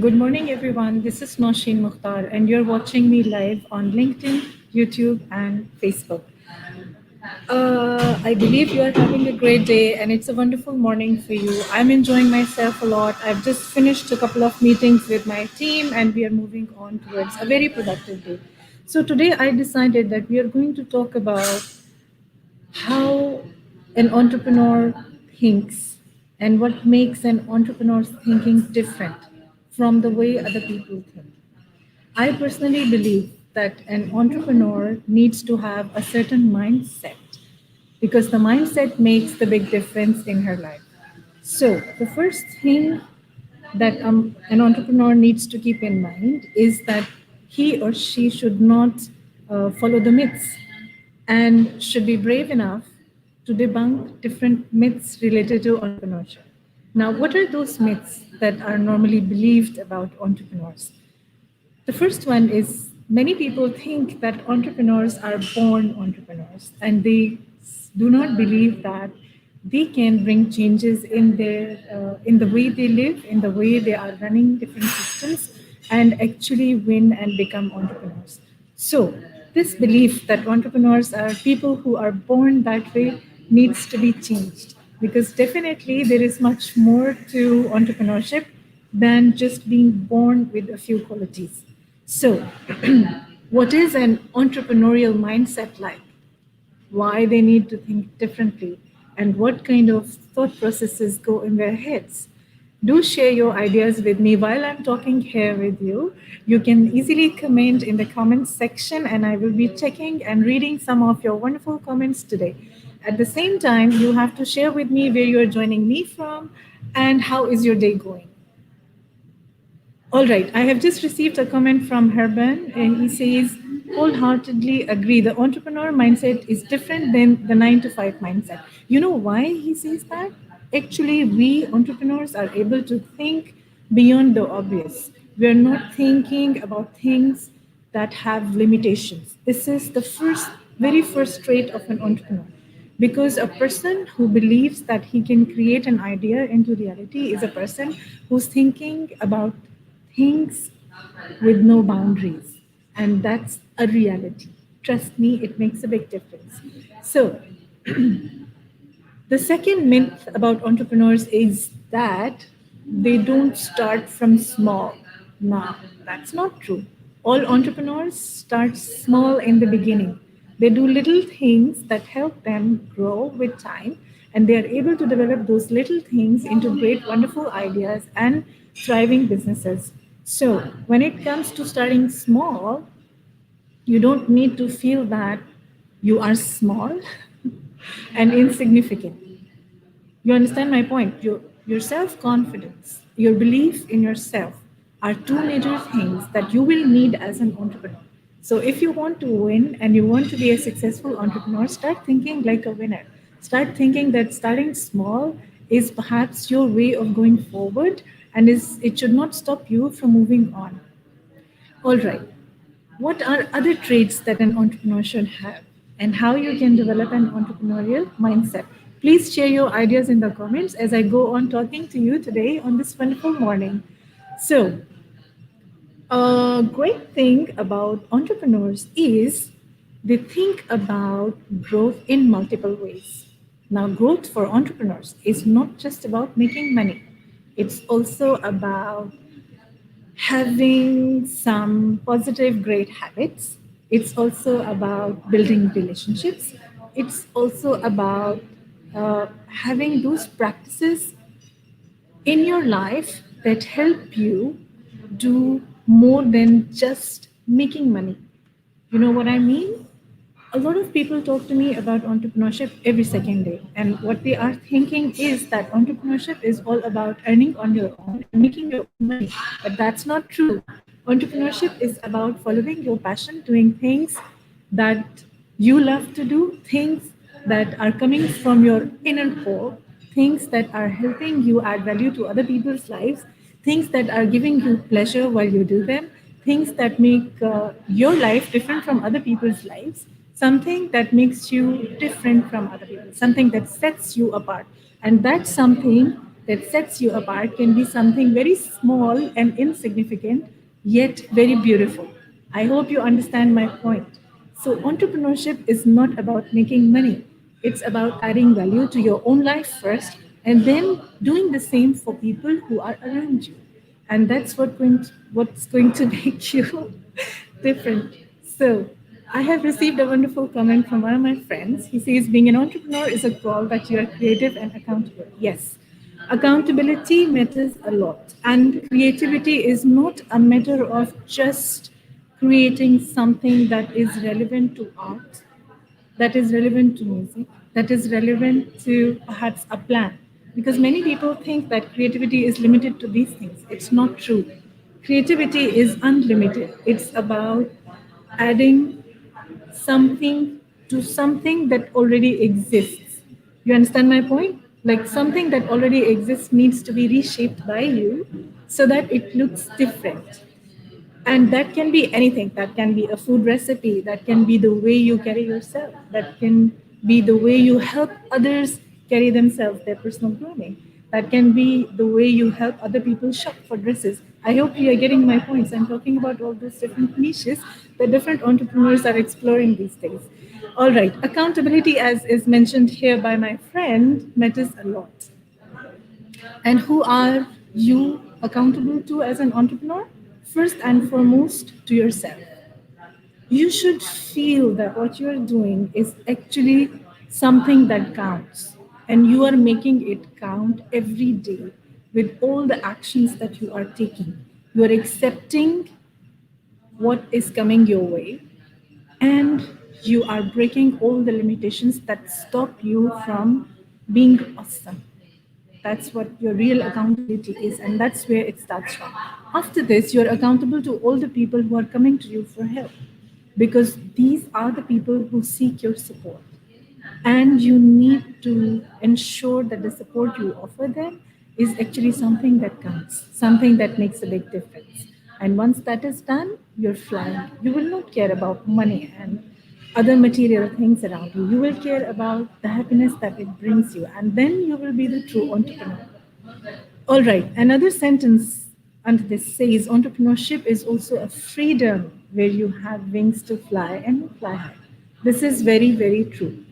Good morning, everyone. This is Nosheen Mukhtar, and you're watching me live on LinkedIn, YouTube, and Facebook. I believe you are having a great day, and it's a wonderful morning for you. I'm enjoying myself a lot. I've just finished a couple of meetings with my team, and we are moving on towards a very productive day. So, today I decided that we are going to talk about how an entrepreneur thinks and what makes an entrepreneur's thinking different from the way other people think. I personally believe that an entrepreneur needs to have a certain mindset because the mindset makes the big difference in her life. So, the first thing that an entrepreneur needs to keep in mind is that he or she should not follow the myths and should be brave enough to debunk different myths related to entrepreneurship. Now, what are those myths that are normally believed about entrepreneurs? The first one is many people think that entrepreneurs are born entrepreneurs and they do not believe that they can bring changes in the way they live, in the way they are running different systems, and actually win and become entrepreneurs. So, this belief that entrepreneurs are people who are born that way needs to be changed because definitely there is much more to entrepreneurship than just being born with a few qualities. So, what is an entrepreneurial mindset like? Why they need to think differently, and what kind of thought processes go in their heads? Do share your ideas with me while I'm talking here with you. You can easily comment in the comments section, and I will be checking and reading some of your wonderful comments today. At the same time, you have to share with me where you are joining me from and how is your day going. All right, I have just received a comment from Herban, and he says, wholeheartedly agree. The entrepreneur mindset is different than the 9 to 5 mindset. You know why he says that? Actually, we entrepreneurs are able to think beyond the obvious. We are not thinking about things that have limitations. This is the very first trait of an entrepreneur. Because a person who believes that he can create an idea into reality is a person who's thinking about things with no boundaries. And that's a reality. Trust me, it makes a big difference. So, the second myth about entrepreneurs is that they don't start from small. Now, that's not true. All entrepreneurs start small in the beginning. They do little things that help them grow with time, and they are able to develop those little things into great, wonderful ideas and thriving businesses. So, when it comes to starting small, you don't need to feel that you are small and insignificant. You understand my point? Your self confidence, your belief in yourself are two major things that you will need as an entrepreneur. So, if you want to win and you want to be a successful entrepreneur, start thinking like a winner. Start thinking that starting small is perhaps your way of going forward and it should not stop you from moving on. All right. What are other traits that an entrepreneur should have and how you can develop an entrepreneurial mindset? Please share your ideas in the comments as I go on talking to you today on this wonderful morning. So, a great thing about entrepreneurs is they think about growth in multiple ways. Now, growth for entrepreneurs is not just about making money, it's also about having some positive, great habits. It's also about building relationships. It's also about having those practices in your life that help you do more than just making money. You know what I mean? A lot of people talk to me about entrepreneurship every second day. And what they are thinking is that entrepreneurship is all about earning on your own and making your own money. But that's not true. Entrepreneurship is about following your passion, doing things that you love to do, things that are coming from your inner core, things that are helping you add value to other people's lives, things that are giving you pleasure while you do them, things that make your life different from other people's lives, something that makes you different from other people, something that sets you apart. And that's something that sets you apart can be something very small and insignificant, yet very beautiful. I hope you understand my point. So, entrepreneurship is not about making money, it's about adding value to your own life first and then doing the same for people who are around you. And that's what's going to make you different. So, I have received a wonderful comment from one of my friends. He says, being an entrepreneur is a call that you are creative and accountable. Yes, accountability matters a lot. And creativity is not a matter of just creating something that is relevant to art, that is relevant to music, that is relevant to perhaps a plan. Because many people think that creativity is limited to these things. It's not true. Creativity is unlimited. It's about adding something to something that already exists. You understand my point? Like something that already exists needs to be reshaped by you so that it looks different. And that can be anything. That can be a food recipe. That can be the way you carry yourself. That can be the way you help others carry themselves, their personal grooming. That can be the way you help other people shop for dresses. I hope you are getting my points. I'm talking about all those different niches that different entrepreneurs are exploring these days. All right, accountability, as is mentioned here by my friend, matters a lot. And who are you accountable to as an entrepreneur? First and foremost, to yourself. You should feel that what you're doing is actually something that counts, and you are making it count every day with all the actions that you are taking. You are accepting what is coming your way, and you are breaking all the limitations that stop you from being awesome. That's what your real accountability is, and that's where it starts from. After this, you're accountable to all the people who are coming to you for help, because these are the people who seek your support. And you need to ensure that the support you offer them is actually something that counts, something that makes a big difference. And once that is done, you're flying. You will not care about money and other material things around you. You will care about the happiness that it brings you. And then you will be the true entrepreneur. All right, another sentence under this says entrepreneurship is also a freedom where you have wings to fly and fly high. This is very, very true.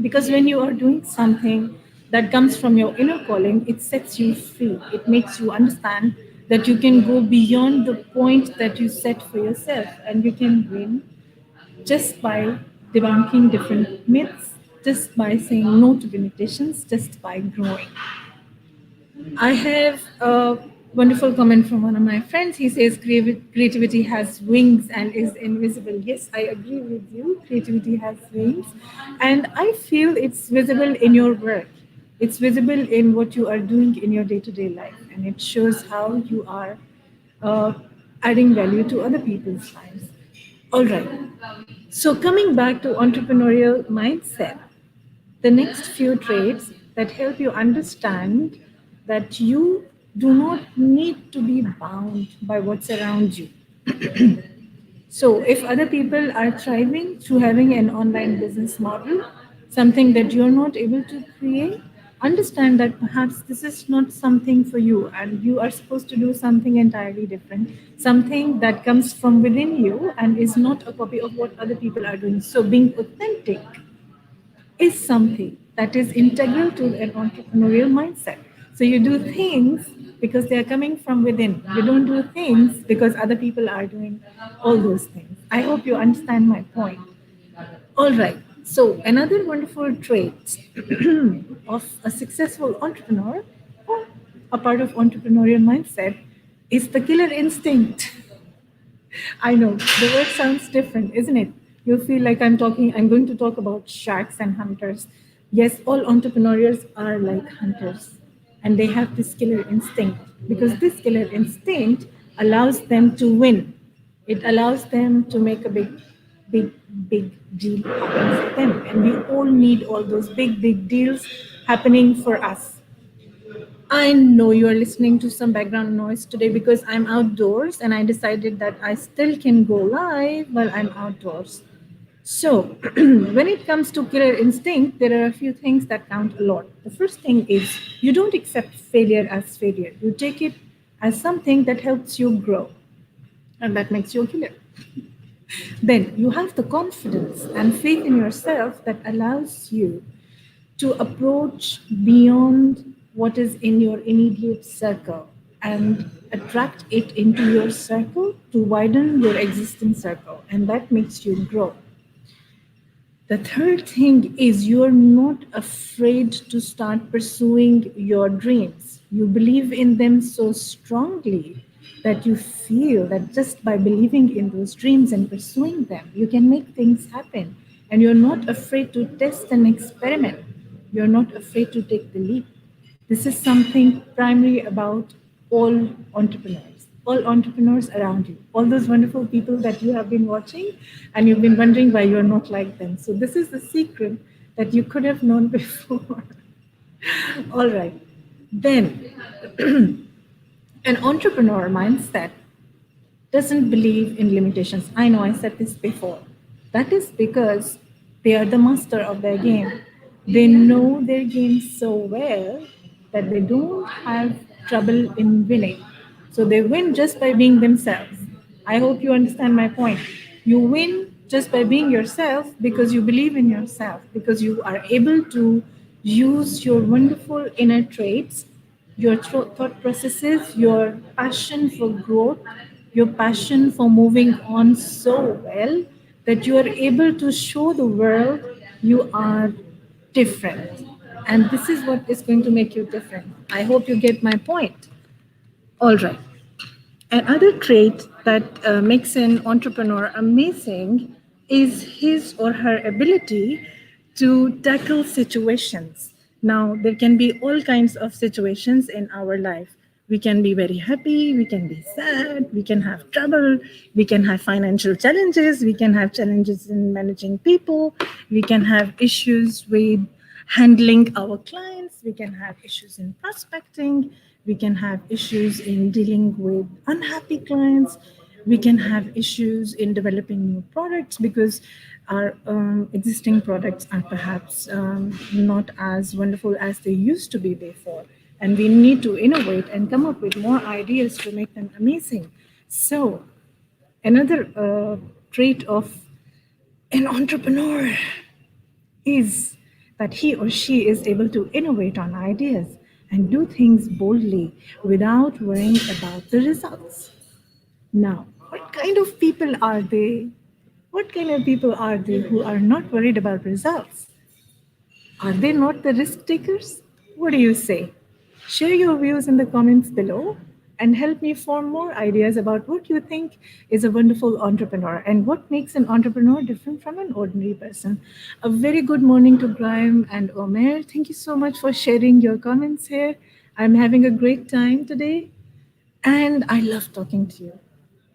Because when you are doing something that comes from your inner calling, it sets you free. It makes you understand that you can go beyond the point that you set for yourself, and you can win just by debunking different myths, just by saying no to limitations, just by growing. I have a wonderful comment from one of my friends. He says creativity has wings and is invisible. Yes, I agree with you. Creativity has wings. And I feel it's visible in your work. It's visible in what you are doing in your day to day life. And it shows how you are uh, adding value to other people's lives. All right. So, coming back to entrepreneurial mindset, the next few traits that help you understand that you do not need to be bound by what's around you. So, if other people are thriving through having an online business model, something that you're not able to create, understand that perhaps this is not something for you and you are supposed to do something entirely different, something that comes from within you and is not a copy of what other people are doing. So, being authentic is something that is integral to an entrepreneurial mindset. So you do things because they are coming from within. You don't do things because other people are doing all those things. I hope you understand my point. All right. So another wonderful trait of a successful entrepreneur or a part of entrepreneurial mindset is the killer instinct. I know the word sounds different, isn't it? You feel like I'm going to talk about sharks and hunters. Yes, all entrepreneurs are like hunters, and they have this killer instinct because this killer instinct allows them to win. It allows them to make a big, big deal happen for them. And we all need all those big deals happening for us. I know you are listening to some background noise today because I'm outdoors and I decided that I still can go live while I'm outdoors. So, when it comes to killer instinct, there are a few things that count a lot. The first thing is you don't accept failure as failure, you take it as something that helps you grow, and that makes you a killer. Then you have the confidence and faith in yourself that allows you to approach beyond what is in your immediate circle and attract it into your circle to widen your existing circle, and that makes you grow. The third thing is you're not afraid to start pursuing your dreams. You believe in them so strongly that you feel that just by believing in those dreams and pursuing them, you can make things happen. And you're not afraid to test and experiment. You're not afraid to take the leap. This is something primary about all entrepreneurs around you, all those wonderful people that you have been watching and you've been wondering why you're not like them. So, this is the secret that you could have known before. All right. Then, an entrepreneur mindset doesn't believe in limitations. I know I said this before. That is because they are the master of their game. They know their game so well that they don't have trouble in winning. So they win just by being themselves. I hope you understand my point. You win just by being yourself because you believe in yourself, because you are able to use your wonderful inner traits, your thought processes, your passion for growth, your passion for moving on so well that you are able to show the world you are different. And this is what is going to make you different. I hope you get my point. All right. Another trait that makes an entrepreneur amazing is his or her ability to tackle situations. Now, there can be all kinds of situations in our life. We can be very happy, we can be sad, we can have trouble, we can have financial challenges, we can have challenges in managing people, we can have issues with handling our clients, we can have issues in prospecting, we can have issues in dealing with unhappy clients, we can have issues in developing new products because our existing products are perhaps not as wonderful as they used to be before. And we need to innovate and come up with more ideas to make them amazing. So, another trait of an entrepreneur is that he or she is able to innovate on ideas and do things boldly without worrying about the results. Now, what kind of people are they? What kind of people are they who are not worried about results? Are they not the risk takers? What do you say? Share your views in the comments below and help me form more ideas about what you think is a wonderful entrepreneur and what makes an entrepreneur different from an ordinary person. A very good morning to Graham and Omer. Thank you so much for sharing your comments here. I'm having a great time today and I love talking to you.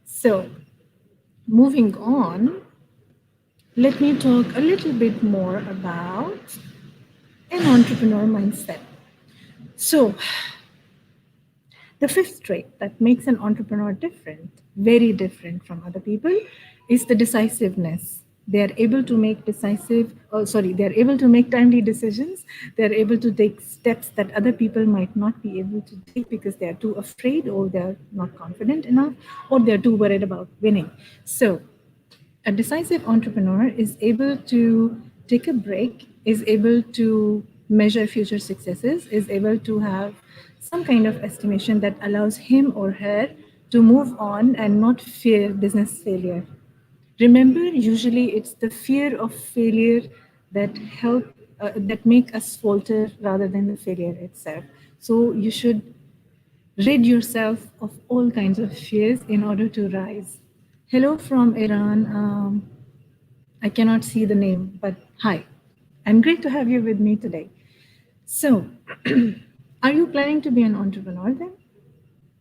So, moving on, let me talk a little bit more about an entrepreneur mindset. So, the fifth trait that makes an entrepreneur different, very different from other people, is the decisiveness. They are able to make they are able to make timely decisions. They are able to take steps that other people might not be able to take because they are too afraid or they are not confident enough or they are too worried about winning. So, a decisive entrepreneur is able to take a break, is able to measure future successes, is able to have some kind of estimation that allows him or her to move on and not fear business failure. Remember, usually it's the fear of failure that make us falter rather than the failure itself. So you should rid yourself of all kinds of fears in order to rise. Hello from Iran. I cannot see the name, but hi. And great to have you with me today. So, are you planning to be an entrepreneur then?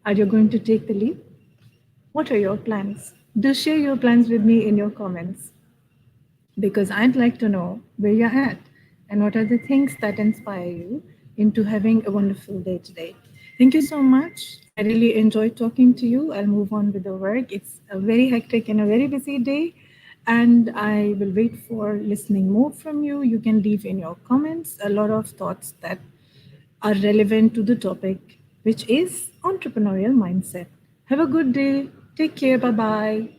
Are you going to take the leap? What are your plans? Do share your plans with me in your comments because I'd like to know where you're at and what are the things that inspire you into having a wonderful day today. Thank you so much. I really enjoyed talking to you. I'll move on with the work. It's a very hectic and a very busy day. And I will wait for listening more from you. You can leave in your comments a lot of thoughts that are relevant to the topic, which is entrepreneurial mindset. Have a good day. Take care. Bye bye.